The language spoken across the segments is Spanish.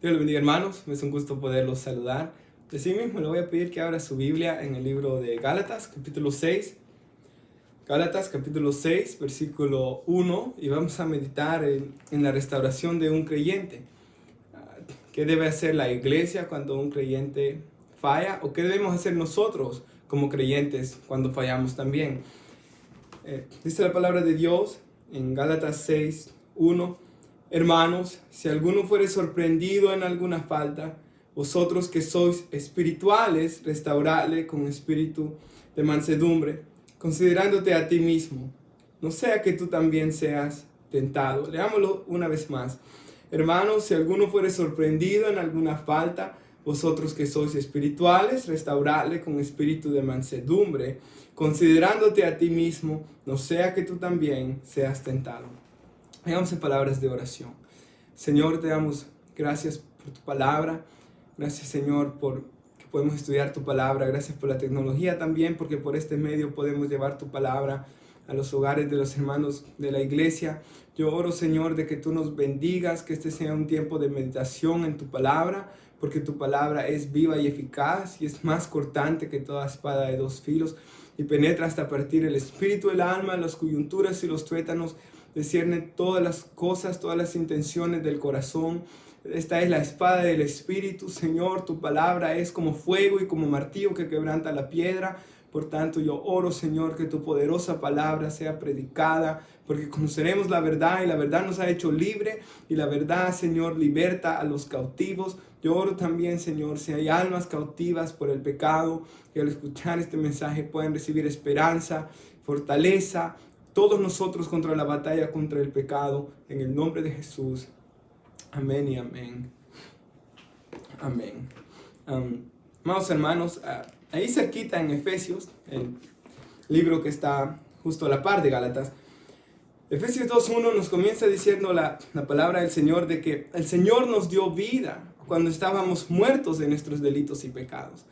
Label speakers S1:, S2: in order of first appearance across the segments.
S1: Dios los bendiga, hermanos. Es un gusto poderlos saludar. De sí mismo le voy a pedir que abra su Biblia en el libro de Gálatas, capítulo 6. Gálatas, capítulo 6, versículo 1. Y vamos a meditar en la restauración de un creyente. ¿Qué debe hacer la iglesia cuando un creyente falla? ¿O qué debemos hacer nosotros como creyentes cuando fallamos también? Dice la palabra de Dios en Gálatas 6, 1. Hermanos, si alguno fuere sorprendido en alguna falta, vosotros que sois espirituales, restauradle con espíritu de mansedumbre, considerándote a ti mismo, no sea que tú también seas tentado. Leámoslo una vez más. Hermanos, si alguno fuere sorprendido en alguna falta, vosotros que sois espirituales, restauradle con espíritu de mansedumbre, considerándote a ti mismo, no sea que tú también seas tentado. Hagamos en palabras de oración. Señor, te damos gracias por tu palabra. Gracias, Señor, por que podemos estudiar tu palabra. Gracias por la tecnología también, porque por este medio podemos llevar tu palabra a los hogares de los hermanos de la iglesia. Yo oro, Señor, de que tú nos bendigas, que este sea un tiempo de meditación en tu palabra, porque tu palabra es viva y eficaz y es más cortante que toda espada de dos filos y penetra hasta partir el espíritu, el alma, las coyunturas y los tuétanos. Discierne todas las cosas, todas las intenciones del corazón. Esta es la espada del Espíritu, Señor. Tu palabra es como fuego y como martillo que quebranta la piedra. Por tanto, yo oro, Señor, que tu poderosa palabra sea predicada, porque conoceremos la verdad y la verdad nos ha hecho libre y la verdad, Señor, liberta a los cautivos. Yo oro también, Señor, si hay almas cautivas por el pecado, que al escuchar este mensaje puedan recibir esperanza, fortaleza, todos nosotros contra la batalla contra el pecado, en el nombre de Jesús. Amén y amén. Amén. Amados hermanos, ahí cerquita en Efesios, el libro que está justo a la par de Gálatas, Efesios 2.1 nos comienza diciendo la palabra del Señor de que el Señor nos dio vida cuando estábamos muertos de nuestros delitos y pecados.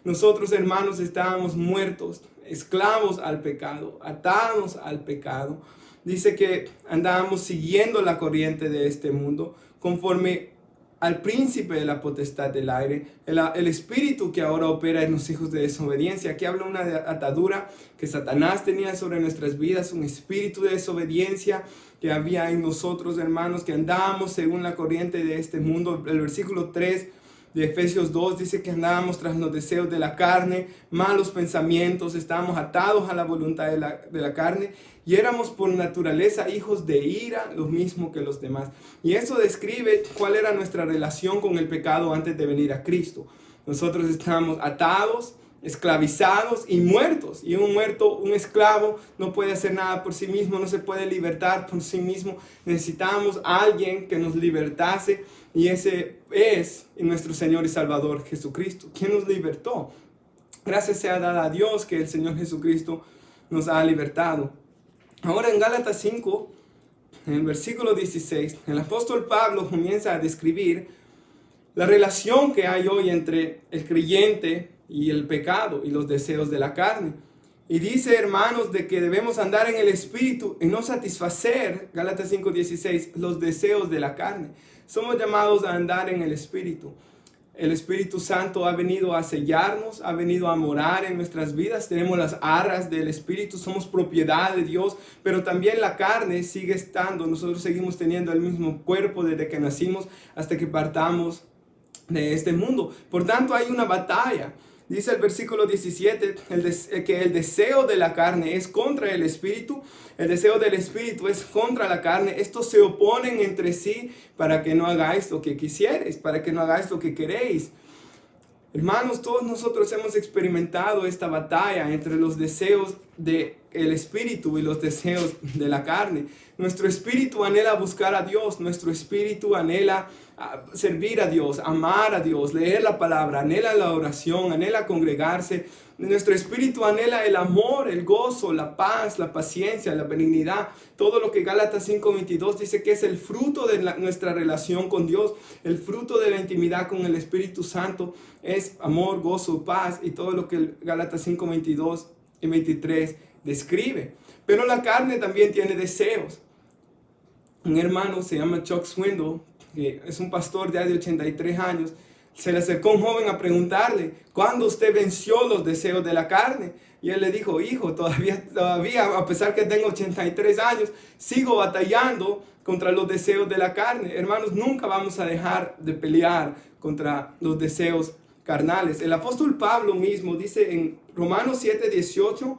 S1: Nosotros, hermanos, estábamos muertos, esclavos al pecado, atados al pecado. Dice que andábamos siguiendo la corriente de este mundo, conforme al príncipe de la potestad del aire, el espíritu que ahora opera en los hijos de desobediencia. Aquí habla una atadura que Satanás tenía sobre nuestras vidas, un espíritu de desobediencia que había en nosotros, hermanos, que andábamos según la corriente de este mundo. El versículo 3 de Efesios 2 dice que andábamos tras los deseos de la carne, malos pensamientos, estábamos atados a la voluntad de la carne y éramos por naturaleza hijos de ira, lo mismo que los demás. Y eso describe cuál era nuestra relación con el pecado antes de venir a Cristo. Nosotros estábamos atados, esclavizados y muertos. Y un esclavo no puede hacer nada por sí mismo, no se puede libertar por sí mismo. Necesitamos a alguien que nos libertase, y ese es nuestro Señor y Salvador Jesucristo, quien nos libertó. Gracias sea dada a Dios que el Señor Jesucristo nos ha libertado. Ahora en Gálatas 5, en el versículo 16, el apóstol Pablo comienza a describir la relación que hay hoy entre el creyente y el pecado y los deseos de la carne. Y dice, hermanos, de que debemos andar en el Espíritu y no satisfacer, Gálatas 5:16, los deseos de la carne. Somos llamados a andar en el Espíritu. El Espíritu Santo ha venido a sellarnos, ha venido a morar en nuestras vidas. Tenemos las arras del Espíritu, somos propiedad de Dios, pero también la carne sigue estando. Nosotros seguimos teniendo el mismo cuerpo desde que nacimos hasta que partamos de este mundo. Por tanto, hay una batalla. Dice el versículo 17 que el deseo de la carne es contra el espíritu, el deseo del espíritu es contra la carne. Estos se oponen entre sí para que no hagáis lo que quisierais, para que no hagáis lo que queréis. Hermanos, todos nosotros hemos experimentado esta batalla entre los deseos del espíritu y los deseos de la carne. Nuestro espíritu anhela buscar a Dios, nuestro espíritu anhela servir a Dios, amar a Dios, leer la palabra, anhela la oración, anhela congregarse. Nuestro espíritu anhela el amor, el gozo, la paz, la paciencia, la benignidad. Todo lo que Gálatas 5:22 dice que es el fruto de nuestra relación con Dios, el fruto de la intimidad con el Espíritu Santo es amor, gozo, paz y todo lo que Gálatas 5:22 y 23 describe. Pero la carne también tiene deseos. Un hermano se llama Chuck Swindoll, que es un pastor ya de 83 años, se le acercó un joven a preguntarle, ¿cuándo usted venció los deseos de la carne? Y él le dijo, hijo, todavía, a pesar que tengo 83 años, sigo batallando contra los deseos de la carne. Hermanos, nunca vamos a dejar de pelear contra los deseos carnales. El apóstol Pablo mismo dice en Romanos 7:18,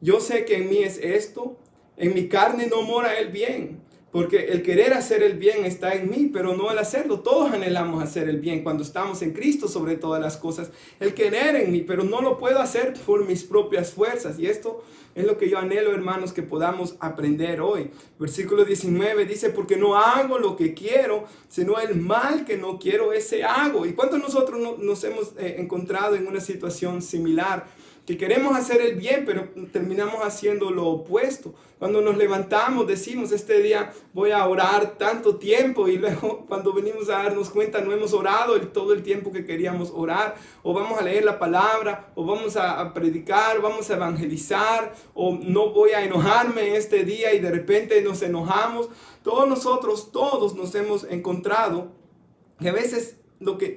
S1: yo sé que en mí es esto, en mi carne no mora el bien, porque el querer hacer el bien está en mí, pero no el hacerlo. Todos anhelamos hacer el bien cuando estamos en Cristo sobre todas las cosas. El querer en mí, pero no lo puedo hacer por mis propias fuerzas. Y esto es lo que yo anhelo, hermanos, que podamos aprender hoy. Versículo 19 dice, porque no hago lo que quiero, sino el mal que no quiero, ese hago. ¿Y cuántos de nosotros nos hemos encontrado en una situación similar? Que queremos hacer el bien, pero terminamos haciendo lo opuesto. Cuando nos levantamos, decimos, este día voy a orar tanto tiempo, y luego cuando venimos a darnos cuenta no hemos orado todo el tiempo que queríamos orar, o vamos a leer la palabra, o vamos a predicar, vamos a evangelizar, o no voy a enojarme este día y de repente nos enojamos. Todos nos hemos encontrado que a veces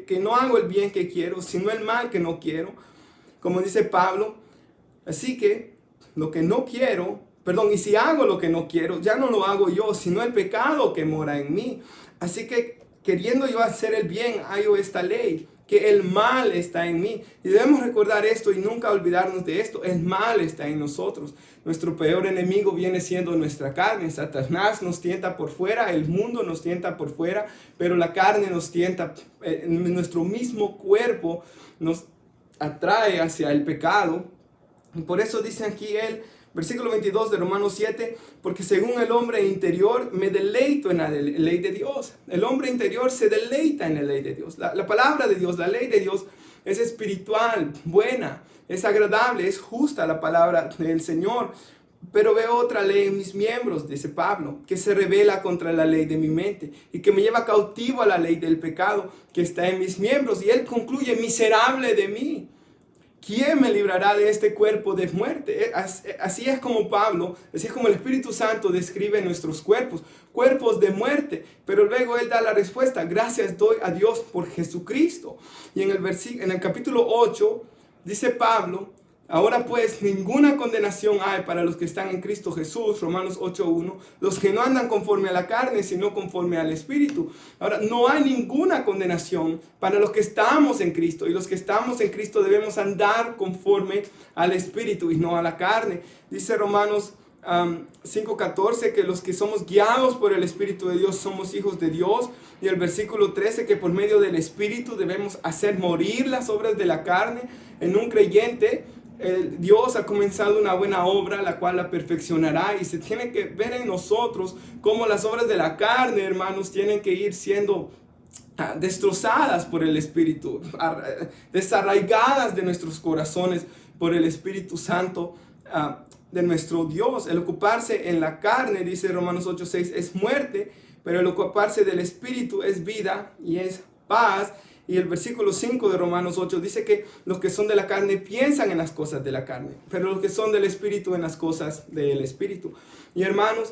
S1: que no hago el bien que quiero, sino el mal que no quiero. Como dice Pablo, así que lo que no quiero, y si hago lo que no quiero, ya no lo hago yo, sino el pecado que mora en mí. Así que queriendo yo hacer el bien, hallo esta ley, que el mal está en mí. Y debemos recordar esto y nunca olvidarnos de esto. El mal está en nosotros. Nuestro peor enemigo viene siendo nuestra carne. Satanás nos tienta por fuera, el mundo nos tienta por fuera, pero la carne nos tienta, nuestro mismo cuerpo nos atrae hacia el pecado. Y por eso dice aquí versículo 22 de Romanos 7, porque según el hombre interior me deleito en la ley de Dios. El hombre interior se deleita en la ley de Dios. La palabra de Dios, la ley de Dios es espiritual, buena, es agradable, es justa la palabra del Señor. Pero veo otra ley en mis miembros, dice Pablo, que se rebela contra la ley de mi mente y que me lleva cautivo a la ley del pecado que está en mis miembros. Y él concluye, miserable de mí, ¿quién me librará de este cuerpo de muerte? Así es como Pablo, así es como el Espíritu Santo describe nuestros cuerpos de muerte. Pero luego él da la respuesta, gracias doy a Dios por Jesucristo. Y en el capítulo 8 dice Pablo, ahora pues ninguna condenación hay para los que están en Cristo Jesús, Romanos 8:1, los que no andan conforme a la carne, sino conforme al Espíritu. Ahora, no hay ninguna condenación para los que estamos en Cristo, y los que estamos en Cristo debemos andar conforme al Espíritu y no a la carne. Dice Romanos 5:14 que los que somos guiados por el Espíritu de Dios somos hijos de Dios, y el versículo 13 que por medio del Espíritu debemos hacer morir las obras de la carne en un creyente. Dios ha comenzado una buena obra, la cual la perfeccionará, y se tiene que ver en nosotros cómo las obras de la carne, hermanos, tienen que ir siendo destrozadas por el Espíritu, desarraigadas de nuestros corazones por el Espíritu Santo de nuestro Dios. El ocuparse en la carne, dice Romanos 8:6, es muerte, pero el ocuparse del Espíritu es vida y es paz. Y el versículo 5 de Romanos 8 dice que los que son de la carne piensan en las cosas de la carne, pero los que son del Espíritu en las cosas del Espíritu. Y hermanos,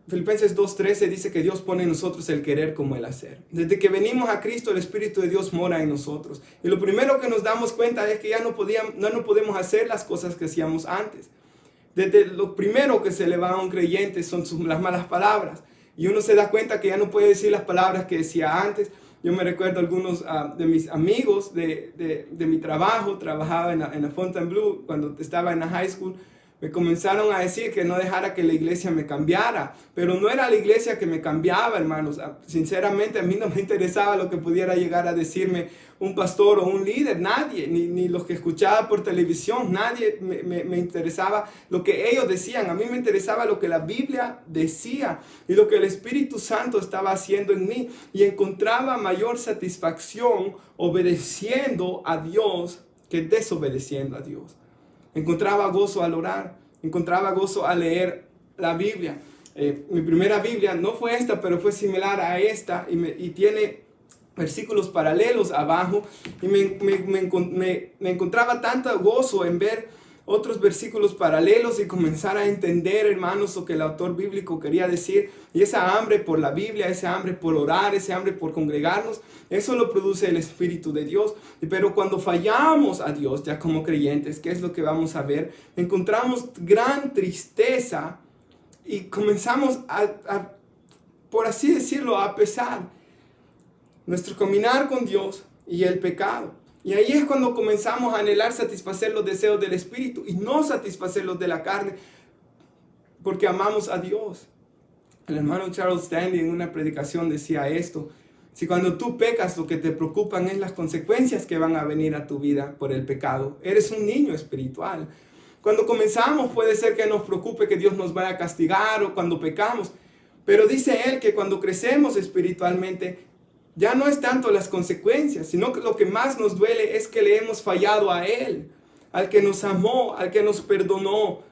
S1: Filipenses 2:13 dice que Dios pone en nosotros el querer como el hacer. Desde que venimos a Cristo, el Espíritu de Dios mora en nosotros. Y lo primero que nos damos cuenta es que ya no podemos hacer las cosas que hacíamos antes. Desde lo primero que se le va a un creyente son las malas palabras. Y uno se da cuenta que ya no puede decir las palabras que decía antes. Yo me recuerdo algunos de mis amigos de mi trabajo, trabajaba en la Fontainebleau cuando estaba en la high school. Me comenzaron a decir que no dejara que la iglesia me cambiara, pero no era la iglesia que me cambiaba, hermanos. Sinceramente, a mí no me interesaba lo que pudiera llegar a decirme un pastor o un líder, nadie, ni los que escuchaba por televisión, nadie me interesaba lo que ellos decían. A mí me interesaba lo que la Biblia decía y lo que el Espíritu Santo estaba haciendo en mí, y encontraba mayor satisfacción obedeciendo a Dios que desobedeciendo a Dios. Encontraba gozo al orar, encontraba gozo al leer la Biblia. Mi primera Biblia no fue esta, pero fue similar a esta, y tiene versículos paralelos abajo, y me encontraba tanto gozo en ver otros versículos paralelos y comenzar a entender, hermanos, lo que el autor bíblico quería decir. Y esa hambre por la Biblia, esa hambre por orar, ese hambre por congregarnos, eso lo produce el Espíritu de Dios. Pero cuando fallamos a Dios, ya como creyentes, ¿qué es lo que vamos a ver? Encontramos gran tristeza y comenzamos por así decirlo, a pesar nuestro caminar con Dios y el pecado. Y ahí es cuando comenzamos a anhelar satisfacer los deseos del Espíritu y no satisfacer los de la carne, porque amamos a Dios. El hermano Charles Stanley en una predicación decía esto: si cuando tú pecas lo que te preocupan es las consecuencias que van a venir a tu vida por el pecado, eres un niño espiritual. Cuando comenzamos puede ser que nos preocupe que Dios nos vaya a castigar o cuando pecamos, pero dice él que cuando crecemos espiritualmente ya no es tanto las consecuencias, sino que lo que más nos duele es que le hemos fallado a Él, al que nos amó, al que nos perdonó,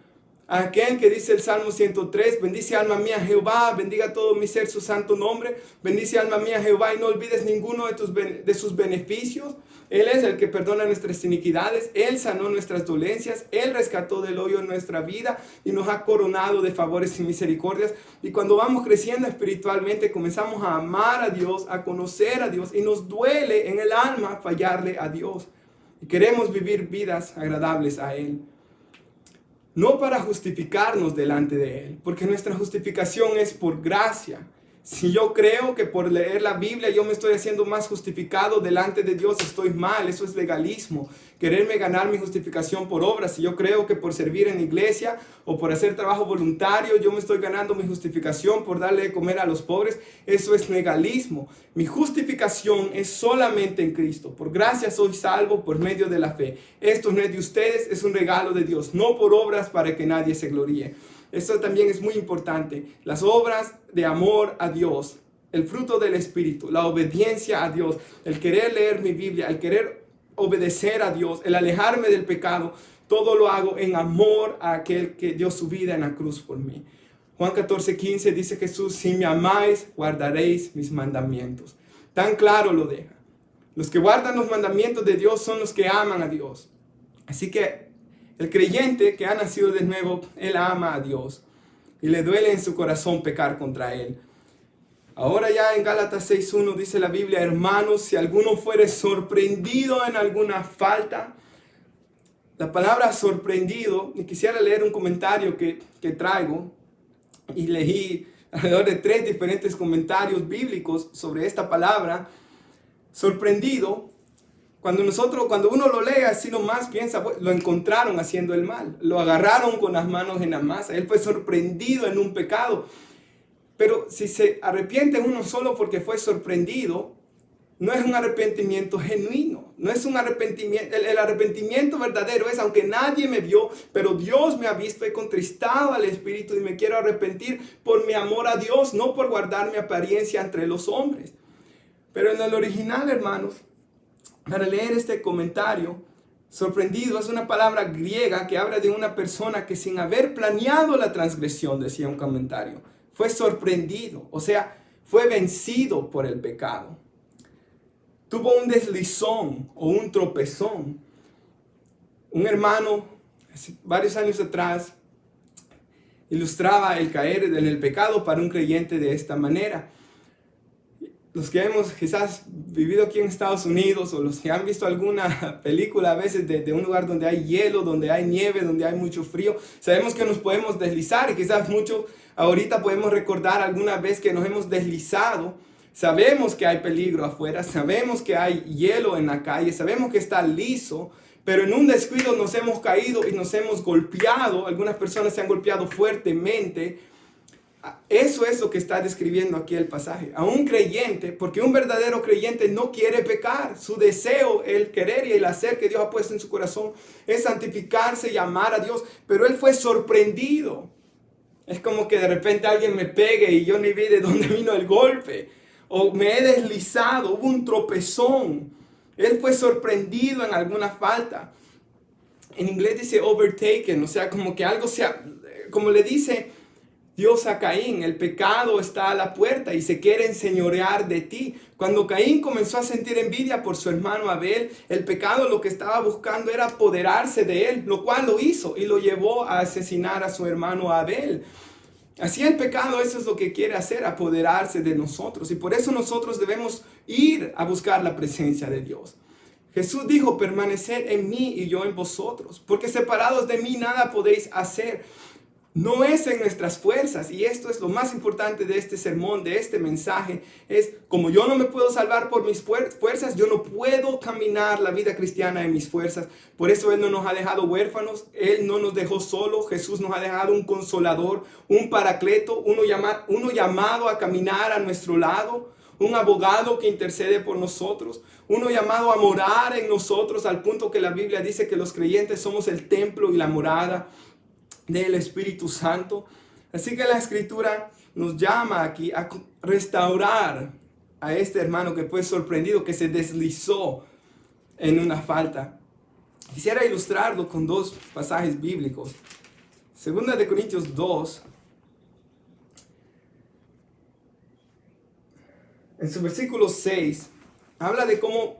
S1: a aquel que dice el Salmo 103, bendice alma mía Jehová, bendiga todo mi ser su santo nombre, bendice alma mía Jehová y no olvides ninguno de sus beneficios. Él es el que perdona nuestras iniquidades, Él sanó nuestras dolencias, Él rescató del hoyo nuestra vida y nos ha coronado de favores y misericordias. Y cuando vamos creciendo espiritualmente, comenzamos a amar a Dios, a conocer a Dios y nos duele en el alma fallarle a Dios. Y queremos vivir vidas agradables a Él. No para justificarnos delante de Él, porque nuestra justificación es por gracia. Si yo creo que por leer la Biblia yo me estoy haciendo más justificado delante de Dios, estoy mal. Eso es legalismo. Quererme ganar mi justificación por obras. Si yo creo que por servir en la iglesia o por hacer trabajo voluntario yo me estoy ganando mi justificación por darle de comer a los pobres, eso es legalismo. Mi justificación es solamente en Cristo. Por gracia soy salvo por medio de la fe. Esto no es de ustedes, es un regalo de Dios, no por obras para que nadie se gloríe. Esto también es muy importante. Las obras de amor a Dios, el fruto del Espíritu, la obediencia a Dios, el querer leer mi Biblia, el querer obedecer a Dios, el alejarme del pecado, todo lo hago en amor a aquel que dio su vida en la cruz por mí. Juan 14:15 dice Jesús: si me amáis, guardaréis mis mandamientos. Tan claro lo deja. Los que guardan los mandamientos de Dios son los que aman a Dios. Así que el creyente que ha nacido de nuevo, él ama a Dios y le duele en su corazón pecar contra Él. Ahora ya en Gálatas 6:1 dice la Biblia: hermanos, si alguno fuere sorprendido en alguna falta. La palabra sorprendido, y quisiera leer un comentario que traigo, y leí alrededor de 3 diferentes comentarios bíblicos sobre esta palabra, sorprendido. Cuando uno lo lee así nomás piensa, pues, lo encontraron haciendo el mal, lo agarraron con las manos en la masa, él fue sorprendido en un pecado. Pero si se arrepiente uno solo porque fue sorprendido, no es un arrepentimiento genuino, no es un arrepentimiento. El arrepentimiento verdadero es: aunque nadie me vio, pero Dios me ha visto, he contristado al Espíritu y me quiero arrepentir por mi amor a Dios, no por guardar mi apariencia entre los hombres. Pero en el original, hermanos, para leer este comentario, sorprendido es una palabra griega que habla de una persona que sin haber planeado la transgresión, decía un comentario, fue sorprendido, o sea, fue vencido por el pecado. Tuvo un deslizón o un tropezón. Un hermano, hace varios años atrás, ilustraba el caer en el pecado para un creyente de esta manera. Los que hemos quizás vivido aquí en Estados Unidos o los que han visto alguna película a veces de un lugar donde hay hielo, donde hay nieve, donde hay mucho frío, sabemos que nos podemos deslizar y quizás mucho ahorita podemos recordar alguna vez que nos hemos deslizado. Sabemos que hay peligro afuera, sabemos que hay hielo en la calle, sabemos que está liso, pero en un descuido nos hemos caído y nos hemos golpeado. Algunas personas se han golpeado fuertemente. Eso es lo que está describiendo aquí el pasaje. A un creyente, porque un verdadero creyente no quiere pecar. Su deseo, el querer y el hacer que Dios ha puesto en su corazón es santificarse y amar a Dios. Pero él fue sorprendido. Es como que de repente alguien me pegue y yo ni vi de dónde vino el golpe. O me he deslizado, hubo un tropezón. Él fue sorprendido en alguna falta. En inglés dice overtaken, o sea, como que algo como le dice... Dios a Caín, el pecado está a la puerta y se quiere enseñorear de ti. Cuando Caín comenzó a sentir envidia por su hermano Abel, el pecado lo que estaba buscando era apoderarse de él, lo cual lo hizo y lo llevó a asesinar a su hermano Abel. Así el pecado, eso es lo que quiere hacer, apoderarse de nosotros. Y por eso nosotros debemos ir a buscar la presencia de Dios. Jesús dijo, permaneced en mí y yo en vosotros, porque separados de mí nada podéis hacer. No es en nuestras fuerzas, y esto es lo más importante de este sermón, de este mensaje, es como yo no me puedo salvar por mis fuerzas, yo no puedo caminar la vida cristiana en mis fuerzas. Por eso Él no nos ha dejado huérfanos, Él no nos dejó solo. Jesús nos ha dejado un consolador, un paracleto, uno llamado a caminar a nuestro lado, un abogado que intercede por nosotros, uno llamado a morar en nosotros, al punto que la Biblia dice que los creyentes somos el templo y la morada del Espíritu Santo. Así que la Escritura nos llama aquí a restaurar a este hermano que fue sorprendido, que se deslizó en una falta. Quisiera ilustrarlo con dos pasajes bíblicos. Segunda de Corintios 2, en su versículo 6, habla de cómo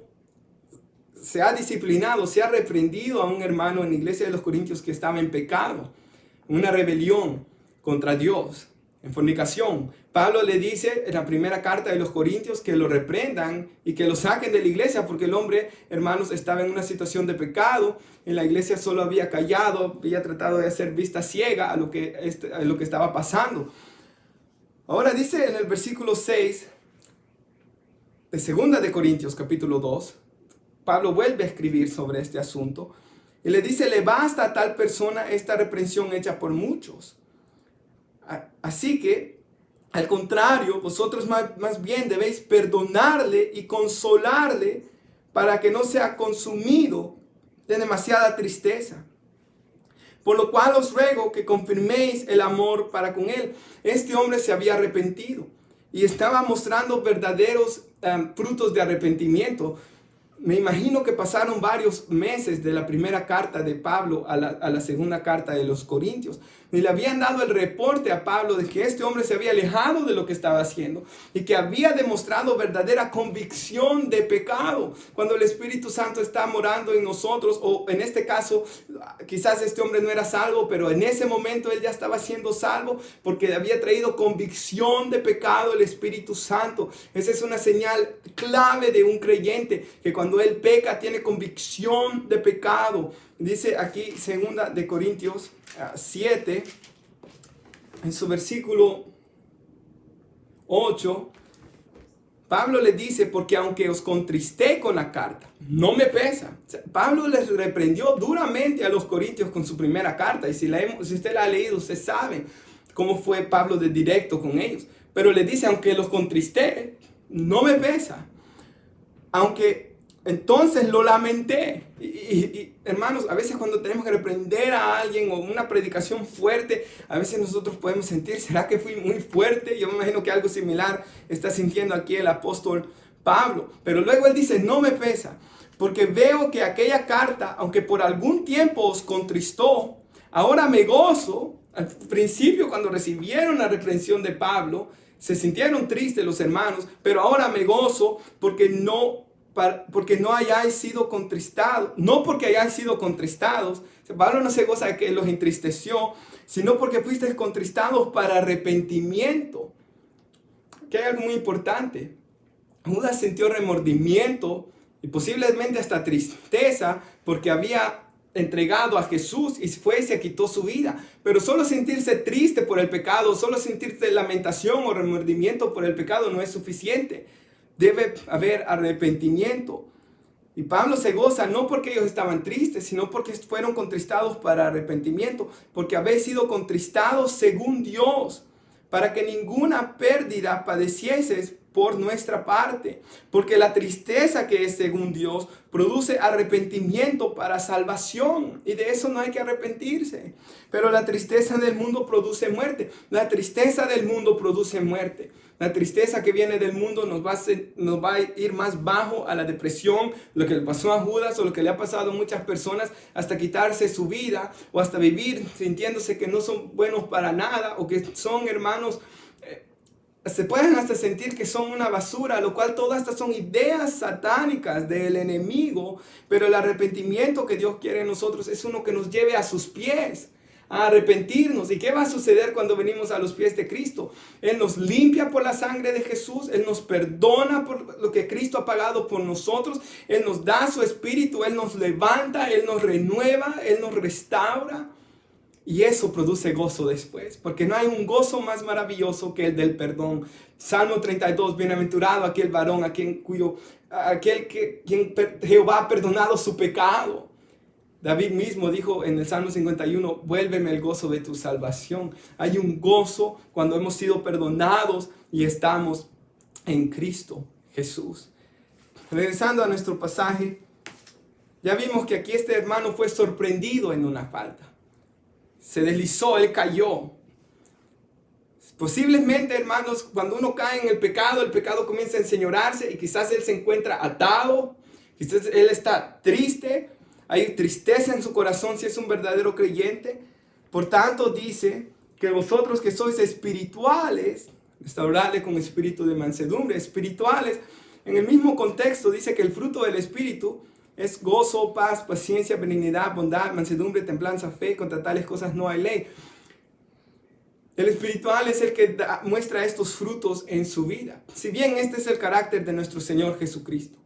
S1: se ha disciplinado, se ha reprendido a un hermano en la iglesia de los Corintios que estaba en pecado, una rebelión contra Dios, en fornicación. Pablo le dice en la primera carta de los Corintios que lo reprendan y que lo saquen de la iglesia, porque el hombre, hermanos, estaba en una situación de pecado. En la iglesia solo había callado, había tratado de hacer vista ciega a lo que estaba pasando. Ahora dice en el versículo 6 de Segunda de Corintios capítulo 2, Pablo vuelve a escribir sobre este asunto. Y le dice, le basta a tal persona esta reprensión hecha por muchos. Así que, al contrario, vosotros más bien debéis perdonarle y consolarle para que no sea consumido de demasiada tristeza. Por lo cual os ruego que confirméis el amor para con él. Este hombre se había arrepentido y estaba mostrando verdaderos frutos de arrepentimiento. Me imagino que pasaron varios meses de la primera carta de Pablo a la segunda carta de los Corintios. Y le habían dado el reporte a Pablo de que este hombre se había alejado de lo que estaba haciendo y que había demostrado verdadera convicción de pecado. Cuando el Espíritu Santo está morando en nosotros, o en este caso, quizás este hombre no era salvo, pero en ese momento él ya estaba siendo salvo porque había traído convicción de pecado el Espíritu Santo. Esa es una señal clave de un creyente, que cuando él peca tiene convicción de pecado. Dice aquí 2 de Corintios 7, en su versículo 8, Pablo le dice, porque aunque os contristé con la carta, no me pesa. O sea, Pablo les reprendió duramente a los corintios con su primera carta, y si usted la ha leído, usted sabe cómo fue Pablo de directo con ellos. Pero le dice, aunque los contristé, no me pesa. Aunque entonces lo lamenté. Y hermanos, a veces cuando tenemos que reprender a alguien o una predicación fuerte, a veces nosotros podemos sentir, ¿será que fui muy fuerte? Yo me imagino que algo similar está sintiendo aquí el apóstol Pablo. Pero luego él dice, no me pesa, porque veo que aquella carta, aunque por algún tiempo os contristó, ahora me gozo. Al principio, cuando recibieron la reprensión de Pablo, se sintieron tristes los hermanos, pero ahora me gozo porque no hayáis sido contristados, no porque hayáis sido contristados. Pablo no se goza de que los entristeció, sino porque fuisteis contristados para arrepentimiento. Que hay algo muy importante. Judas sintió remordimiento y posiblemente hasta tristeza porque había entregado a Jesús y fue y se quitó su vida. Pero solo sentirse triste por el pecado, solo sentirse lamentación o remordimiento por el pecado no es suficiente. Debe haber arrepentimiento. Y Pablo se goza no porque ellos estaban tristes, sino porque fueron contristados para arrepentimiento, porque habéis sido contristados según Dios, para que ninguna pérdida padecieses por nuestra parte, porque la tristeza que es según Dios produce arrepentimiento para salvación, y de eso no hay que arrepentirse. Pero la tristeza del mundo produce muerte. La tristeza del mundo produce muerte. La tristeza que viene del mundo nos va a ir más bajo a la depresión, lo que le pasó a Judas o lo que le ha pasado a muchas personas, hasta quitarse su vida o hasta vivir sintiéndose que no son buenos para nada o que son hermanos. Se pueden hasta sentir que son una basura, lo cual todas estas son ideas satánicas del enemigo, pero el arrepentimiento que Dios quiere en nosotros es uno que nos lleve a sus pies, a arrepentirnos. ¿Y qué va a suceder cuando venimos a los pies de Cristo? Él nos limpia por la sangre de Jesús, Él nos perdona por lo que Cristo ha pagado por nosotros, Él nos da su espíritu, Él nos levanta, Él nos renueva, Él nos restaura. Y eso produce gozo después, porque no hay un gozo más maravilloso que el del perdón. Salmo 32, bienaventurado aquel varón quien Jehová ha perdonado su pecado. David mismo dijo en el Salmo 51, vuélveme el gozo de tu salvación. Hay un gozo cuando hemos sido perdonados y estamos en Cristo Jesús. Regresando a nuestro pasaje, ya vimos que aquí este hermano fue sorprendido en una falta. Se deslizó, él cayó. Posiblemente, hermanos, cuando uno cae en el pecado comienza a enseñorearse y quizás él se encuentra atado, quizás él está triste, hay tristeza en su corazón si es un verdadero creyente. Por tanto, dice que vosotros que sois espirituales, restaurarle con espíritu de mansedumbre, espirituales, en el mismo contexto dice que el fruto del espíritu es gozo, paz, paciencia, benignidad, bondad, mansedumbre, templanza, fe. Contra tales cosas no hay ley. El espiritual es el que muestra estos frutos en su vida. Si bien este es el carácter de nuestro Señor Jesucristo.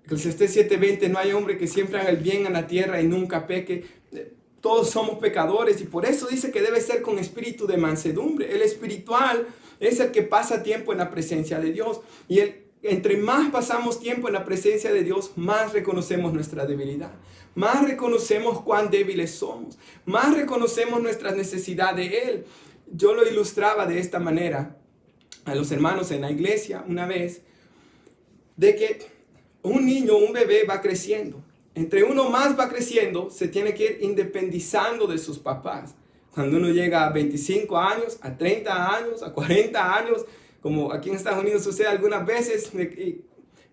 S1: Eclesiastés 7:20, no hay hombre que siempre haga el bien en la tierra y nunca peque. Todos somos pecadores y por eso dice que debe ser con espíritu de mansedumbre. El espiritual es el que pasa tiempo en la presencia de Dios. Y entre más pasamos tiempo en la presencia de Dios, más reconocemos nuestra debilidad. Más reconocemos cuán débiles somos. Más reconocemos nuestra necesidad de Él. Yo lo ilustraba de esta manera a los hermanos en la iglesia una vez, de que un niño, un bebé va creciendo. Entre uno más va creciendo, se tiene que ir independizando de sus papás. Cuando uno llega a 25 años, a 30 años, a 40 años, como aquí en Estados Unidos sucede algunas veces,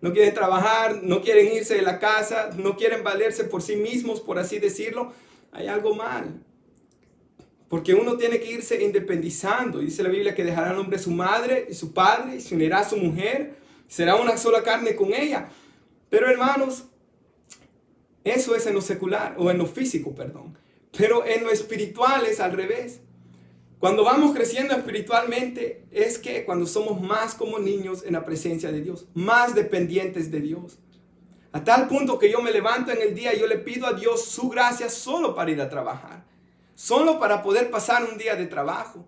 S1: no quieren trabajar, no quieren irse de la casa, no quieren valerse por sí mismos, por así decirlo, hay algo mal. Porque uno tiene que irse independizando. Dice la Biblia que dejará el hombre a su madre y su padre y se unirá a su mujer, será una sola carne con ella. Pero hermanos, eso es en lo secular, o en lo físico, perdón. Pero en lo espiritual es al revés. Cuando vamos creciendo espiritualmente es que cuando somos más como niños en la presencia de Dios, más dependientes de Dios. A tal punto que yo me levanto en el día y yo le pido a Dios su gracia solo para ir a trabajar. Solo para poder pasar un día de trabajo.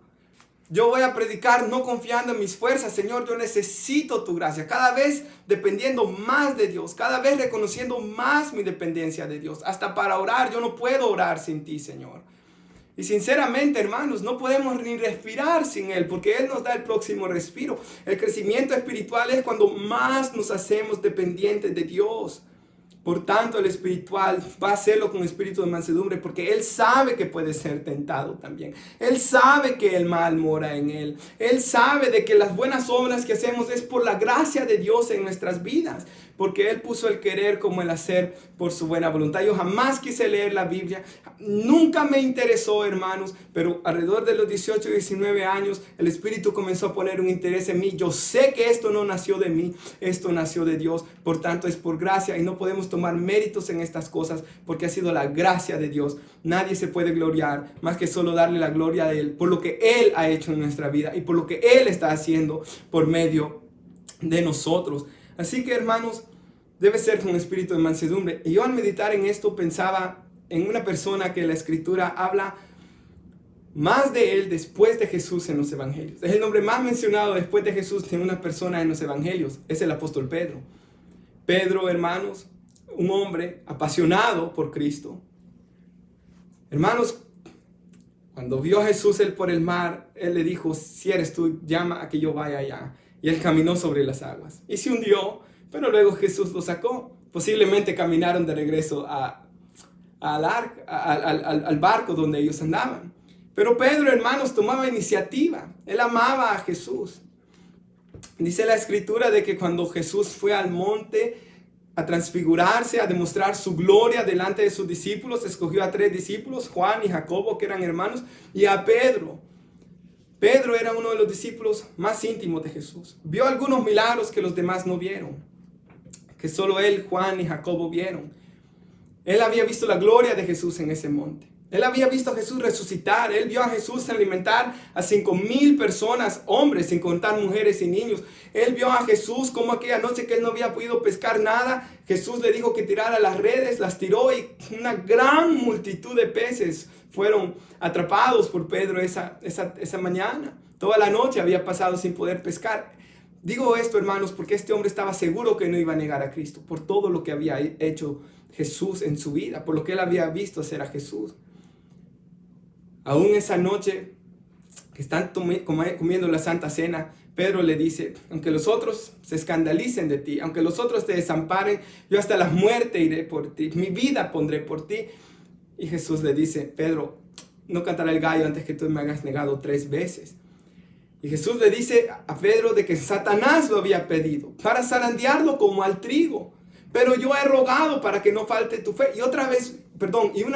S1: Yo voy a predicar no confiando en mis fuerzas. Señor, yo necesito tu gracia. Cada vez dependiendo más de Dios. Cada vez reconociendo más mi dependencia de Dios. Hasta para orar, yo no puedo orar sin ti, Señor. Y sinceramente, hermanos, no podemos ni respirar sin Él, porque Él nos da el próximo respiro. El crecimiento espiritual es cuando más nos hacemos dependientes de Dios. Por tanto, el espiritual va a hacerlo con espíritu de mansedumbre, porque Él sabe que puede ser tentado también. Él sabe que el mal mora en Él. Él sabe de que las buenas obras que hacemos es por la gracia de Dios en nuestras vidas, porque Él puso el querer como el hacer por su buena voluntad. Yo jamás quise leer la Biblia, nunca me interesó, hermanos, pero alrededor de los 18 y 19 años, el Espíritu comenzó a poner un interés en mí. Yo sé que esto no nació de mí, esto nació de Dios, por tanto es por gracia y no podemos tomar méritos en estas cosas porque ha sido la gracia de Dios. Nadie se puede gloriar más que solo darle la gloria a Él por lo que Él ha hecho en nuestra vida y por lo que Él está haciendo por medio de nosotros. Así que, hermanos, debe ser con espíritu de mansedumbre. Y yo al meditar en esto pensaba en una persona que la Escritura habla más de él después de Jesús en los evangelios. Es el nombre más mencionado después de Jesús de una persona en los evangelios. Es el apóstol Pedro. Pedro, hermanos, un hombre apasionado por Cristo. Hermanos, cuando vio a Jesús él por el mar, él le dijo, si eres tú, llama a que yo vaya allá. Y él caminó sobre las aguas y se hundió, pero luego Jesús lo sacó. Posiblemente caminaron de regreso al barco donde ellos andaban. Pero Pedro, hermanos, tomaba iniciativa. Él amaba a Jesús. Dice la escritura de que cuando Jesús fue al monte a transfigurarse, a demostrar su gloria delante de sus discípulos, escogió a 3 discípulos, Juan y Jacobo, que eran hermanos, y a Pedro. Pedro era uno de los discípulos más íntimos de Jesús. Vio algunos milagros que los demás no vieron, que solo él, Juan y Jacobo vieron. Él había visto la gloria de Jesús en ese monte. Él había visto a Jesús resucitar. Él vio a Jesús alimentar a 5,000 personas, hombres, sin contar mujeres y niños. Él vio a Jesús como aquella noche que él no había podido pescar nada. Jesús le dijo que tirara las redes, las tiró y una gran multitud de peces fueron atrapados por Pedro esa mañana. Toda la noche había pasado sin poder pescar. Digo esto, hermanos, porque este hombre estaba seguro que no iba a negar a Cristo por todo lo que había hecho Jesús en su vida, por lo que él había visto hacer a Jesús. Aún esa noche que están comiendo la Santa Cena, Pedro le dice, aunque los otros se escandalicen de ti, aunque los otros te desamparen, yo hasta la muerte iré por ti, mi vida pondré por ti. Y Jesús le dice, Pedro, no cantará el gallo antes que tú me hayas negado 3 veces. Y Jesús le dice a Pedro de que Satanás lo había pedido para zarandearlo como al trigo. Pero yo he rogado para que no falte tu fe. Y una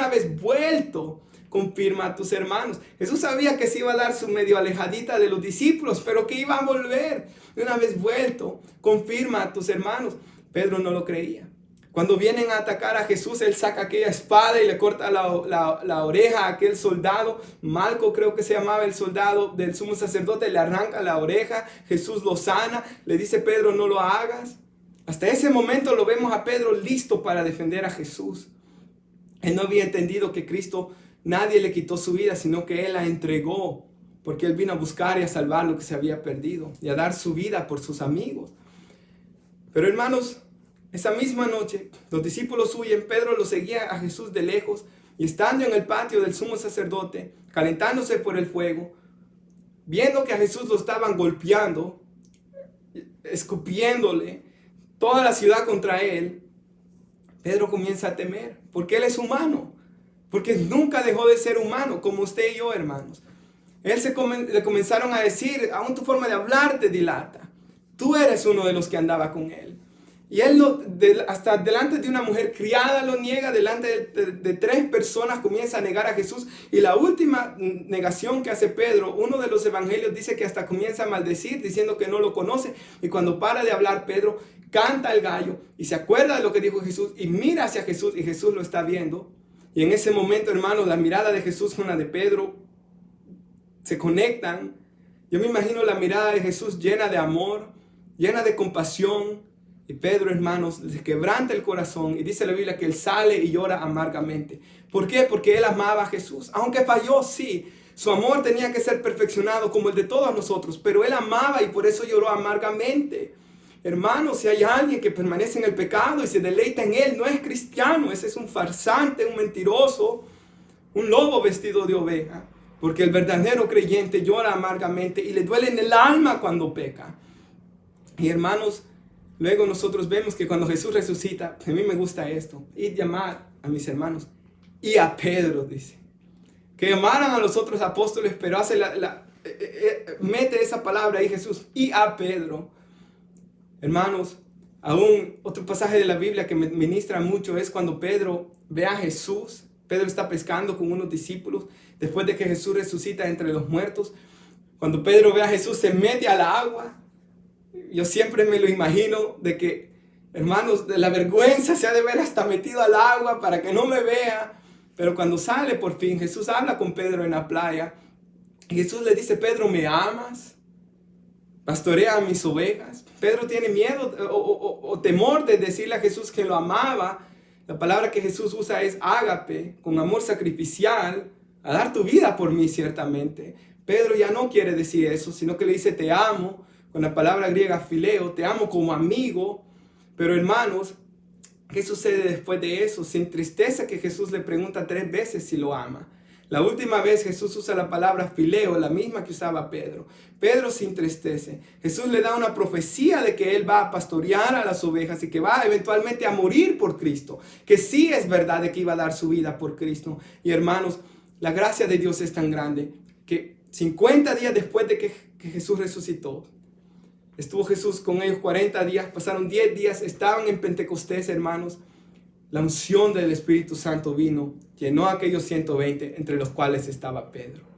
S1: vez vuelto, confirma a tus hermanos. Jesús sabía que se iba a dar su medio alejadita de los discípulos, pero que iba a volver. Y una vez vuelto, confirma a tus hermanos. Pedro no lo creía. Cuando vienen a atacar a Jesús, él saca aquella espada y le corta la oreja a aquel soldado. Malco creo que se llamaba el soldado del sumo sacerdote. Le arranca la oreja. Jesús lo sana. Le dice, Pedro, no lo hagas. Hasta ese momento lo vemos a Pedro listo para defender a Jesús. Él no había entendido que Cristo, nadie le quitó su vida, sino que Él la entregó. Porque Él vino a buscar y a salvar lo que se había perdido. Y a dar su vida por sus amigos. Pero hermanos, esa misma noche, los discípulos huyen, Pedro lo seguía a Jesús de lejos, y estando en el patio del sumo sacerdote, calentándose por el fuego, viendo que a Jesús lo estaban golpeando, escupiéndole, toda la ciudad contra él, Pedro comienza a temer, porque él es humano, porque nunca dejó de ser humano, como usted y yo, hermanos. Le comenzaron a decir, aún tu forma de hablar te dilata, tú eres uno de los que andaba con él. Y él hasta delante de una mujer criada lo niega, delante de 3 personas comienza a negar a Jesús. Y la última negación que hace Pedro, uno de los evangelios dice que hasta comienza a maldecir, diciendo que no lo conoce. Y cuando para de hablar, Pedro canta el gallo y se acuerda de lo que dijo Jesús y mira hacia Jesús, y Jesús lo está viendo. Y en ese momento, hermanos, la mirada de Jesús con la de Pedro se conectan. Yo me imagino la mirada de Jesús llena de amor, llena de compasión. Y Pedro, hermanos, se quebranta el corazón y dice la Biblia que él sale y llora amargamente. ¿Por qué? Porque él amaba a Jesús. Aunque falló, sí. Su amor tenía que ser perfeccionado como el de todos nosotros. Pero él amaba y por eso lloró amargamente. Hermanos, si hay alguien que permanece en el pecado y se deleita en él, no es cristiano. Ese es un farsante, un mentiroso, un lobo vestido de oveja. Porque el verdadero creyente llora amargamente y le duele en el alma cuando peca. Y hermanos, luego nosotros vemos que cuando Jesús resucita, a mí me gusta esto, y llamar a mis hermanos, y a Pedro, dice, que llamaran a los otros apóstoles, pero mete esa palabra ahí Jesús, y a Pedro. Hermanos, aún otro pasaje de la Biblia que me ministra mucho es cuando Pedro ve a Jesús. Pedro está pescando con unos discípulos, después de que Jesús resucita entre los muertos. Cuando Pedro ve a Jesús, se mete al agua. Yo siempre me lo imagino de que, hermanos, de la vergüenza se ha de ver hasta metido al agua para que no me vea. Pero cuando sale por fin, Jesús habla con Pedro en la playa. Y Jesús le dice, Pedro, ¿me amas? Pastorea a mis ovejas. Pedro tiene miedo o temor de decirle a Jesús que lo amaba. La palabra que Jesús usa es ágape, con amor sacrificial, a dar tu vida por mí ciertamente. Pedro ya no quiere decir eso, sino que le dice, te amo. Con la palabra griega fileo, te amo como amigo. Pero hermanos, ¿qué sucede después de eso? Se entristece que Jesús le pregunta 3 veces si lo ama. La última vez Jesús usa la palabra fileo, la misma que usaba Pedro. Pedro se entristece. Jesús le da una profecía de que él va a pastorear a las ovejas y que va eventualmente a morir por Cristo. Que sí es verdad de que iba a dar su vida por Cristo. Y hermanos, La gracia de Dios es tan grande que 50 días después de que Jesús resucitó, estuvo Jesús con ellos 40 días, pasaron 10 días, estaban en Pentecostés, hermanos. La unción del Espíritu Santo vino, llenó a aquellos 120, entre los cuales estaba Pedro.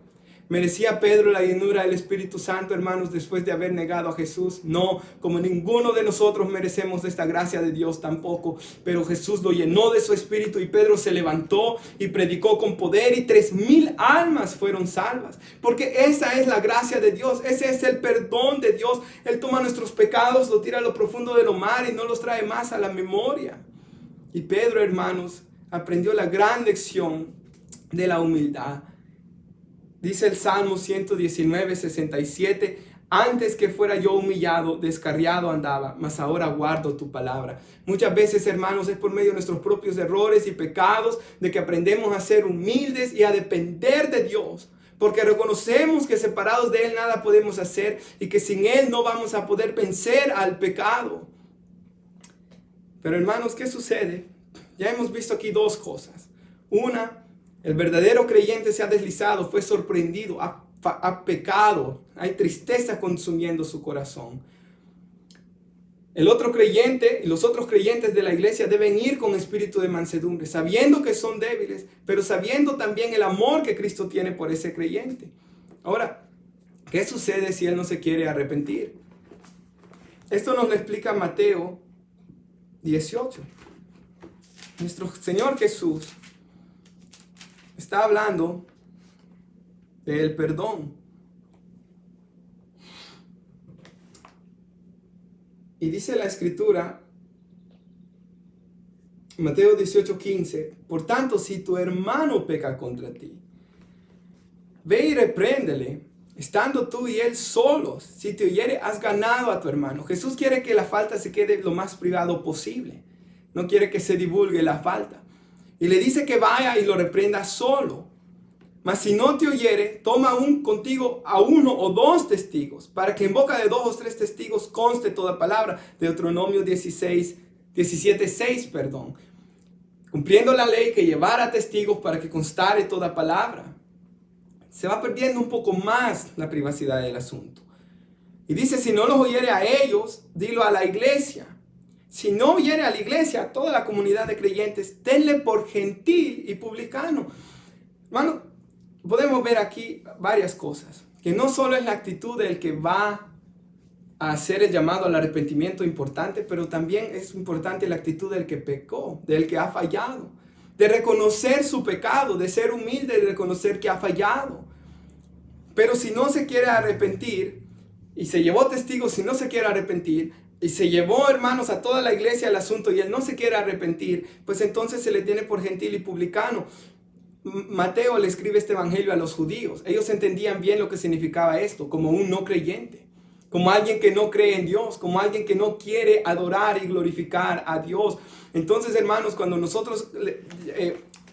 S1: ¿Merecía Pedro la llenura del Espíritu Santo, hermanos, después de haber negado a Jesús? No, como ninguno de nosotros merecemos esta gracia de Dios tampoco. Pero Jesús lo llenó de su Espíritu y Pedro se levantó y predicó con poder y 3,000 almas fueron salvas. Porque esa es la gracia de Dios, ese es el perdón de Dios. Él toma nuestros pecados, lo tira a lo profundo de lo mar y no los trae más a la memoria. Y Pedro, hermanos, aprendió la gran lección de la humildad. Dice el Salmo 119, 67, antes que fuera yo humillado, descarriado andaba, mas ahora guardo tu palabra. Muchas veces, hermanos, es por medio de nuestros propios errores y pecados de que aprendemos a ser humildes y a depender de Dios. Porque reconocemos que separados de Él nada podemos hacer y que sin Él no vamos a poder vencer al pecado. Pero hermanos, ¿qué sucede? Ya hemos visto aquí dos cosas. Una, el verdadero creyente se ha deslizado, fue sorprendido, ha pecado, hay tristeza consumiendo su corazón. El otro creyente y los otros creyentes de la iglesia deben ir con espíritu de mansedumbre, sabiendo que son débiles, pero sabiendo también el amor que Cristo tiene por ese creyente. Ahora, ¿qué sucede si él no se quiere arrepentir? Esto nos lo explica Mateo 18. Nuestro Señor Jesús está hablando del perdón. Y dice la Escritura, Mateo 18:15, por tanto, si tu hermano peca contra ti, ve y repréndele, estando tú y él solos. Si te oyere, has ganado a tu hermano. Jesús quiere que la falta se quede lo más privado posible. No quiere que se divulgue la falta. Y le dice que vaya y lo reprenda solo. Mas si no te oyere, toma contigo a 1 o 2 testigos, para que en boca de 2 o 3 testigos conste toda palabra. Deuteronomio 17:6, cumpliendo la ley que llevara testigos para que constare toda palabra. Se va perdiendo un poco más la privacidad del asunto. Y dice, si no los oyere a ellos, dilo a la iglesia. Si no oyere a la iglesia, a toda la comunidad de creyentes, tenle por gentil y publicano. Hermano, podemos ver aquí varias cosas. Que no solo es la actitud del que va a hacer el llamado al arrepentimiento importante, pero también es importante la actitud del que pecó, del que ha fallado. De reconocer su pecado, de ser humilde y reconocer que ha fallado. Pero si no se quiere arrepentir, y se llevó testigos, si no se quiere arrepentir, y se llevó, hermanos, a toda la iglesia al asunto y él no se quiere arrepentir, pues entonces se le tiene por gentil y publicano. Mateo le escribe este evangelio a los judíos. Ellos entendían bien lo que significaba esto, como un no creyente, como alguien que no cree en Dios, como alguien que no quiere adorar y glorificar a Dios. Entonces, hermanos, cuando nosotros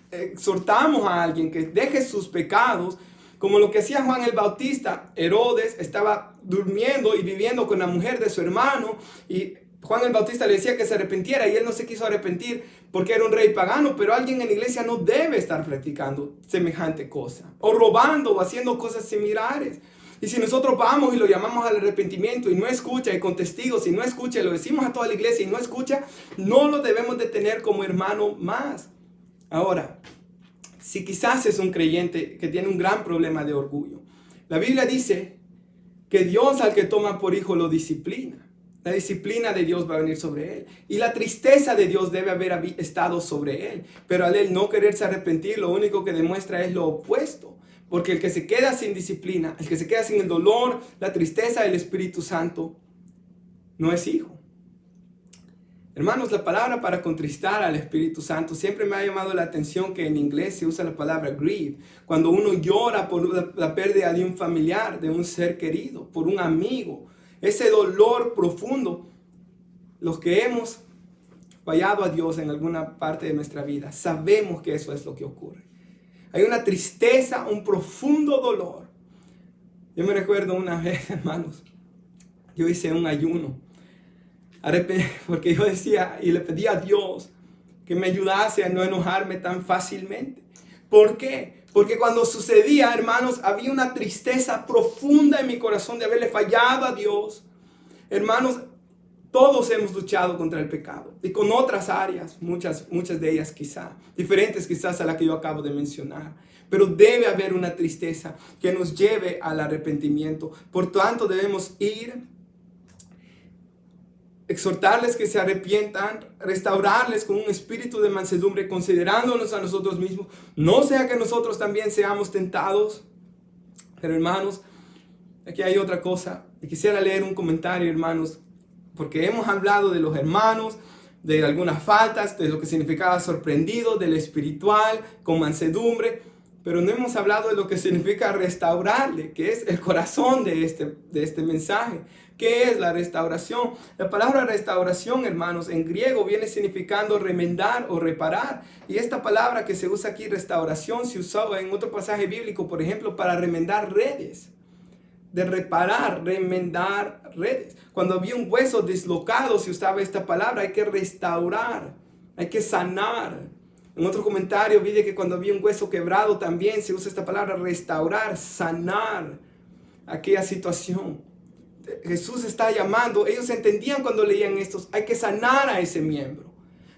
S1: exhortamos a alguien que deje sus pecados, como lo que hacía Juan el Bautista, Herodes estaba durmiendo y viviendo con la mujer de su hermano y Juan el Bautista le decía que se arrepintiera y él no se quiso arrepentir porque era un rey pagano, pero alguien en la iglesia no debe estar practicando semejante cosa, o robando o haciendo cosas similares. Y si nosotros vamos y lo llamamos al arrepentimiento y no escucha, y con testigos y no escucha, y lo decimos a toda la iglesia y no escucha, no lo debemos de tener como hermano más. Ahora, si quizás es un creyente que tiene un gran problema de orgullo, la Biblia dice que Dios al que toma por hijo lo disciplina. La disciplina de Dios va a venir sobre él. Y la tristeza de Dios debe haber estado sobre él. Pero al él no quererse arrepentir, lo único que demuestra es lo opuesto. Porque el que se queda sin disciplina, el que se queda sin el dolor, la tristeza del Espíritu Santo, no es hijo. Hermanos, la palabra para contristar al Espíritu Santo siempre me ha llamado la atención que en inglés se usa la palabra grieve. Cuando uno llora por la pérdida de un familiar, de un ser querido, por un amigo. Ese dolor profundo. Los que hemos fallado a Dios en alguna parte de nuestra vida, sabemos que eso es lo que ocurre. Hay una tristeza, un profundo dolor. Yo me recuerdo una vez, hermanos, yo hice un ayuno. Porque yo decía y le pedí a Dios que me ayudase a no enojarme tan fácilmente. ¿Por qué? Porque cuando sucedía, hermanos, había una tristeza profunda en mi corazón de haberle fallado a Dios. Hermanos, todos hemos luchado contra el pecado y con otras áreas, muchas de ellas quizá, diferentes quizás a la que yo acabo de mencionar. Pero debe haber una tristeza que nos lleve al arrepentimiento. Por tanto, debemos ir, exhortarles que se arrepientan, restaurarles con un espíritu de mansedumbre, considerándonos a nosotros mismos. No sea que nosotros también seamos tentados. Pero hermanos, aquí hay otra cosa. Y quisiera leer un comentario, hermanos, porque hemos hablado de los hermanos, de algunas faltas, de lo que significaba sorprendido, del espiritual, con mansedumbre, pero no hemos hablado de lo que significa restaurarle, que es el corazón de este mensaje. ¿Qué es la restauración? La palabra restauración, hermanos, en griego viene significando remendar o reparar. Y esta palabra que se usa aquí, restauración, se usaba en otro pasaje bíblico, por ejemplo, para remendar redes. De reparar, remendar redes. Cuando había un hueso dislocado, se usaba esta palabra, hay que restaurar, hay que sanar. En otro comentario vi que cuando había un hueso quebrado también se usa esta palabra, restaurar, sanar aquella situación. Jesús está llamando, ellos entendían cuando leían estos, hay que sanar a ese miembro.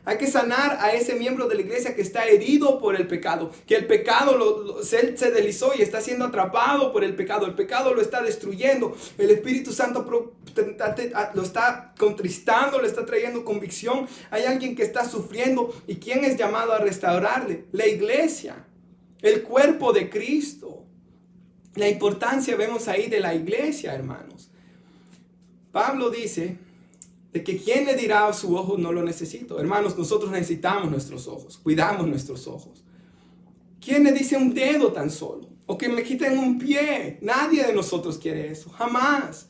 S1: Hay que sanar a ese miembro de la iglesia que está herido por el pecado, que el pecado se deslizó y está siendo atrapado por el pecado lo está destruyendo, el Espíritu Santo lo está contristando, le está trayendo convicción. Hay alguien que está sufriendo, y ¿quién es llamado a restaurarle? La iglesia, el cuerpo de Cristo. La importancia vemos ahí de la iglesia, hermanos. Pablo dice de que ¿quién le dirá a su ojo no lo necesito? Hermanos, nosotros necesitamos nuestros ojos, cuidamos nuestros ojos. ¿Quién le dice un dedo tan solo? O que me quiten un pie. Nadie de nosotros quiere eso, jamás.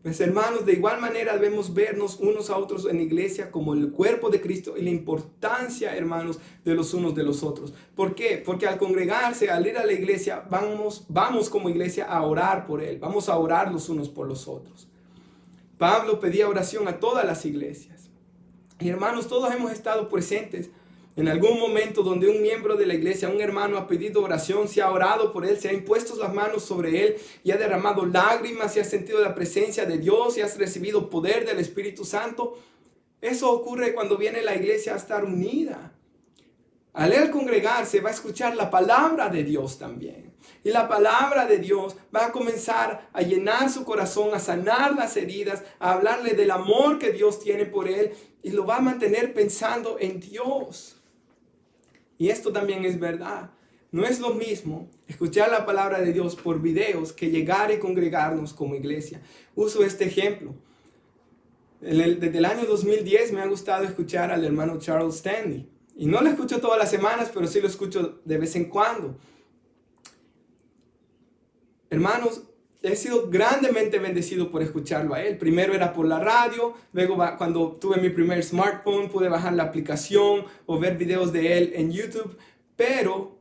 S1: Pues hermanos, de igual manera debemos vernos unos a otros en la iglesia como el cuerpo de Cristo y la importancia, hermanos, de los unos de los otros. ¿Por qué? Porque al congregarse, al ir a la iglesia, vamos como iglesia a orar por Él. Vamos a orar los unos por los otros. Pablo pedía oración a todas las iglesias. Y hermanos, todos hemos estado presentes en algún momento donde un miembro de la iglesia, un hermano, ha pedido oración, se ha orado por él, se ha impuesto las manos sobre él y ha derramado lágrimas y ha sentido la presencia de Dios y has recibido poder del Espíritu Santo. Eso ocurre cuando viene la iglesia a estar unida. Al él congregarse va a escuchar la palabra de Dios también. Y la palabra de Dios va a comenzar a llenar su corazón, a sanar las heridas, a hablarle del amor que Dios tiene por él y lo va a mantener pensando en Dios. Y esto también es verdad. No es lo mismo escuchar la palabra de Dios por videos que llegar y congregarnos como iglesia. Uso este ejemplo. Desde el año 2010 me ha gustado escuchar al hermano Charles Stanley. Y no lo escucho todas las semanas, pero sí lo escucho de vez en cuando. Hermanos, he sido grandemente bendecido por escucharlo a él. Primero era por la radio, luego cuando tuve mi primer smartphone pude bajar la aplicación o ver videos de él en YouTube. Pero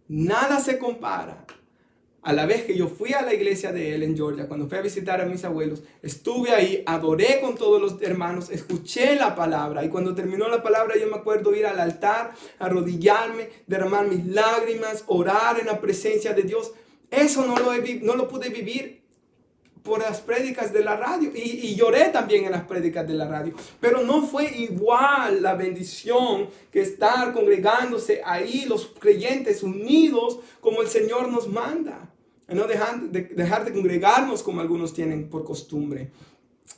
S1: nada se compara a la vez que yo fui a la iglesia de él en Georgia, cuando fui a visitar a mis abuelos. Estuve ahí, adoré con todos los hermanos, escuché la palabra. Y cuando terminó la palabra yo me acuerdo ir al altar, arrodillarme, derramar mis lágrimas, orar en la presencia de Dios. Eso no lo pude vivir por las prédicas de la radio. Y lloré también en las prédicas de la radio. Pero no fue igual la bendición que estar congregándose ahí, los creyentes unidos, como el Señor nos manda. Y no dejar de congregarnos como algunos tienen por costumbre.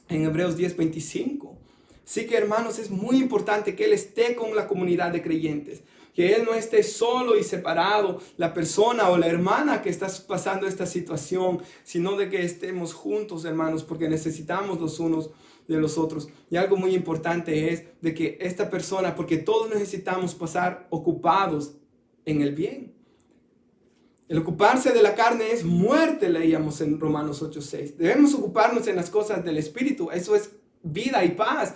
S1: En Hebreos 10:25. Así que, hermanos, es muy importante que Él esté con la comunidad de creyentes. Que Él no esté solo y separado, la persona o la hermana que está pasando esta situación, sino de que estemos juntos, hermanos, porque necesitamos los unos de los otros. Y algo muy importante es de que esta persona, porque todos necesitamos pasar ocupados en el bien. El ocuparse de la carne es muerte, leíamos en Romanos 8:6. Debemos ocuparnos en las cosas del Espíritu, eso es vida y paz.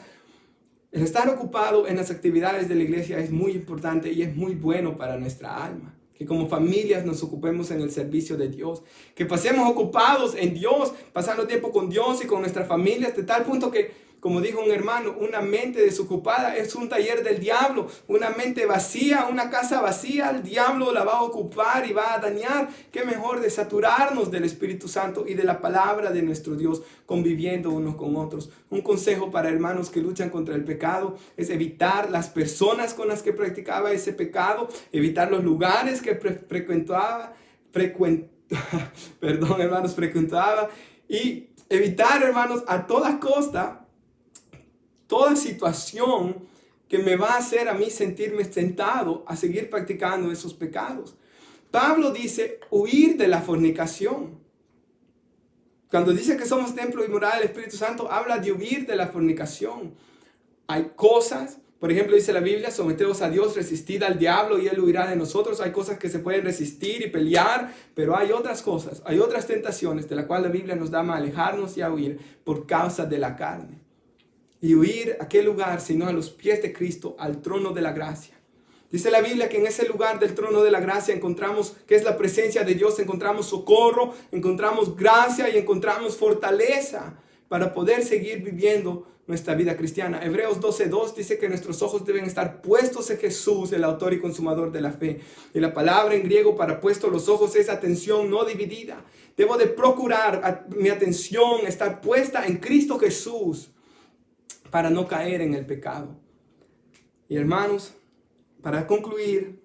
S1: El estar ocupado en las actividades de la iglesia es muy importante y es muy bueno para nuestra alma. Que como familias nos ocupemos en el servicio de Dios. Que pasemos ocupados en Dios, pasando tiempo con Dios y con nuestras familias, de tal punto que Como dijo un hermano, una mente desocupada es un taller del diablo. Una mente vacía, una casa vacía, el diablo la va a ocupar y va a dañar. Qué mejor de saturarnos del Espíritu Santo y de la palabra de nuestro Dios, conviviendo unos con otros. Un consejo para hermanos que luchan contra el pecado es evitar las personas con las que practicaba ese pecado, evitar los lugares que frecuentaba y evitar, hermanos, a toda costa, toda situación que me va a hacer a mí sentirme tentado a seguir practicando esos pecados. Pablo dice huir de la fornicación. Cuando dice que somos templo y morada del Espíritu Santo, habla de huir de la fornicación. Hay cosas, por ejemplo, dice la Biblia, someteos a Dios, resistid al diablo y él huirá de nosotros. Hay cosas que se pueden resistir y pelear, pero hay otras cosas, hay otras tentaciones de las cuales la Biblia nos llama a alejarnos y a huir por causa de la carne. Y huir a qué lugar, sino a los pies de Cristo, al trono de la gracia. Dice la Biblia que en ese lugar del trono de la gracia encontramos, que es la presencia de Dios, encontramos socorro, encontramos gracia y encontramos fortaleza para poder seguir viviendo nuestra vida cristiana. Hebreos 12:2 dice que nuestros ojos deben estar puestos en Jesús, el autor y consumador de la fe. Y la palabra en griego para puestos los ojos es atención no dividida. Debo de procurar mi atención estar puesta en Cristo Jesús para no caer en el pecado. Y hermanos, para concluir,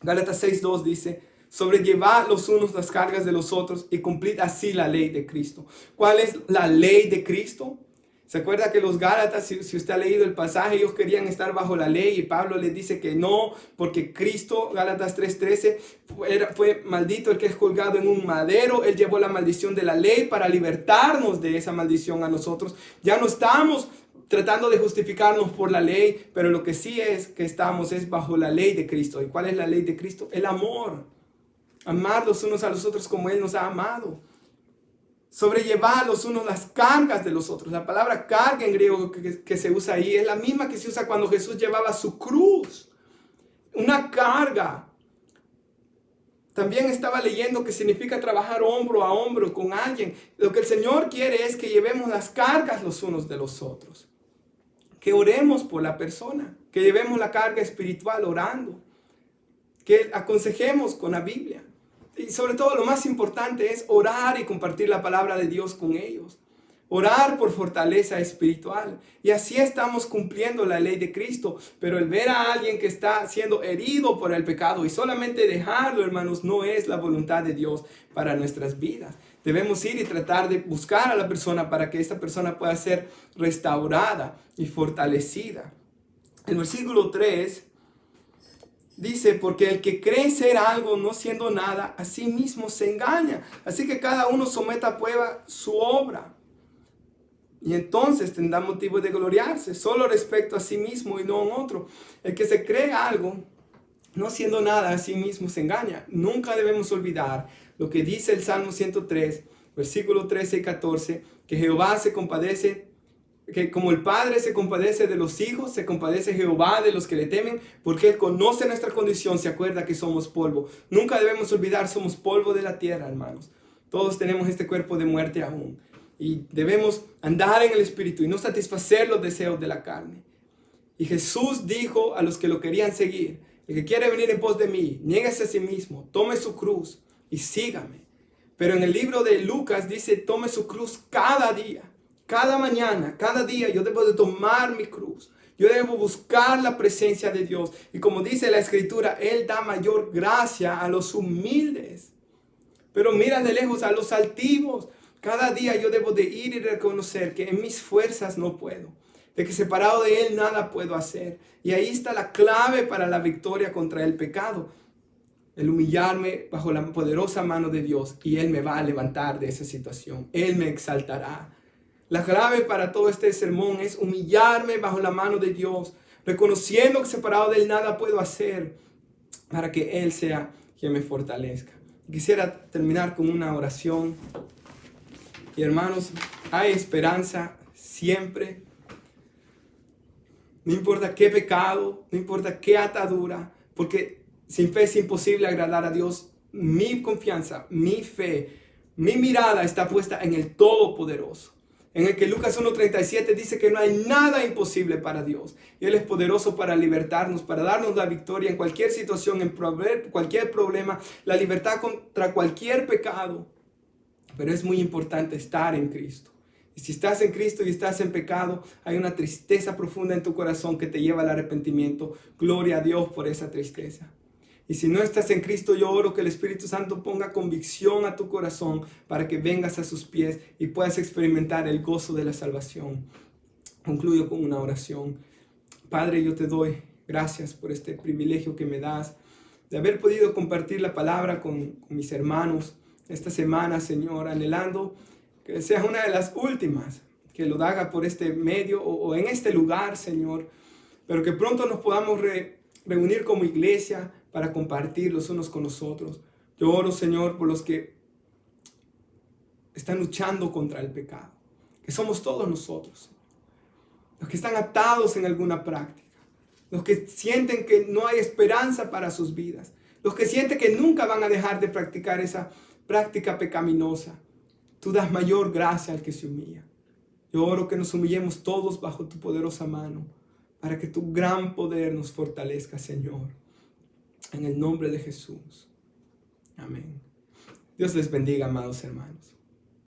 S1: Gálatas 6:2 dice: sobrellevad los unos las cargas de los otros y cumplid así la ley de Cristo. ¿Cuál es la ley de Cristo? ¿Se acuerda que los Gálatas, si usted ha leído el pasaje, ellos querían estar bajo la ley y Pablo les dice que no, porque Cristo, Gálatas 3:13, fue maldito el que es colgado en un madero. Él llevó la maldición de la ley para libertarnos de esa maldición a nosotros. Ya no estamos tratando de justificarnos por la ley, pero lo que sí es que estamos es bajo la ley de Cristo. ¿Y cuál es la ley de Cristo? El amor. Amar los unos a los otros como Él nos ha amado. Sobrellevar los unos las cargas de los otros. La palabra carga en griego que se usa ahí es la misma que se usa cuando Jesús llevaba su cruz. Una carga. También estaba leyendo que significa trabajar hombro a hombro con alguien. Lo que el Señor quiere es que llevemos las cargas los unos de los otros. Que oremos por la persona. Que llevemos la carga espiritual orando. Que aconsejemos con la Biblia. Y sobre todo lo más importante es orar y compartir la palabra de Dios con ellos. Orar por fortaleza espiritual. Y así estamos cumpliendo la ley de Cristo. Pero el ver a alguien que está siendo herido por el pecado y solamente dejarlo, hermanos, no es la voluntad de Dios para nuestras vidas. Debemos ir y tratar de buscar a la persona para que esta persona pueda ser restaurada y fortalecida. El versículo 3 dice: porque el que cree ser algo no siendo nada, a sí mismo se engaña. Así que cada uno someta a prueba su obra. Y entonces tendrá motivo de gloriarse solo respecto a sí mismo y no en otro. El que se cree algo, no siendo nada, a sí mismo se engaña. Nunca debemos olvidar lo que dice el Salmo 103, versículos 13 y 14, que Jehová se compadece, que como el Padre se compadece de los hijos, se compadece Jehová de los que le temen, porque Él conoce nuestra condición, se acuerda que somos polvo. Nunca debemos olvidar, somos polvo de la tierra, hermanos. Todos tenemos este cuerpo de muerte aún. Y debemos andar en el Espíritu y no satisfacer los deseos de la carne. Y Jesús dijo a los que lo querían seguir: el que quiere venir en pos de mí, niéguese a sí mismo, tome su cruz y sígame. Pero en el libro de Lucas dice: tome su cruz cada día, cada mañana, cada día. Yo debo de tomar mi cruz. Yo debo buscar la presencia de Dios. Y como dice la Escritura, Él da mayor gracia a los humildes, pero mira de lejos a los altivos. Cada día yo debo de ir y reconocer que en mis fuerzas no puedo, de que separado de Él nada puedo hacer. Y ahí está la clave para la victoria contra el pecado: el humillarme bajo la poderosa mano de Dios, y Él me va a levantar de esa situación. Él me exaltará. La clave para todo este sermón es humillarme bajo la mano de Dios, reconociendo que separado de Él nada puedo hacer, para que Él sea quien me fortalezca. Quisiera terminar con una oración. Y hermanos, hay esperanza siempre. No importa qué pecado, no importa qué atadura, porque sin fe es imposible agradar a Dios. Mi confianza, mi fe, mi mirada está puesta en el Todopoderoso. en el que Lucas 1:37 dice que no hay nada imposible para Dios. Y Él es poderoso para libertarnos, para darnos la victoria en cualquier situación, en cualquier problema, la libertad contra cualquier pecado. Pero es muy importante estar en Cristo. Y si estás en Cristo y estás en pecado, hay una tristeza profunda en tu corazón que te lleva al arrepentimiento. Gloria a Dios por esa tristeza. Y si no estás en Cristo, yo oro que el Espíritu Santo ponga convicción a tu corazón para que vengas a sus pies y puedas experimentar el gozo de la salvación. Concluyo con una oración. Padre, yo te doy gracias por este privilegio que me das de haber podido compartir la palabra con mis hermanos esta semana, Señor, anhelando que sea una de las últimas, que lo haga por este medio o en este lugar, Señor, pero que pronto nos podamos reunir como iglesia para compartir los unos con los otros. Yo oro, Señor, por los que están luchando contra el pecado, que somos todos nosotros, los que están atados en alguna práctica, los que sienten que no hay esperanza para sus vidas, los que sienten que nunca van a dejar de practicar esa práctica pecaminosa. Tú das mayor gracia al que se humilla. Yo oro que nos humillemos todos bajo tu poderosa mano, para que tu gran poder nos fortalezca, Señor. En el nombre de Jesús. Amén. Dios les bendiga, amados hermanos.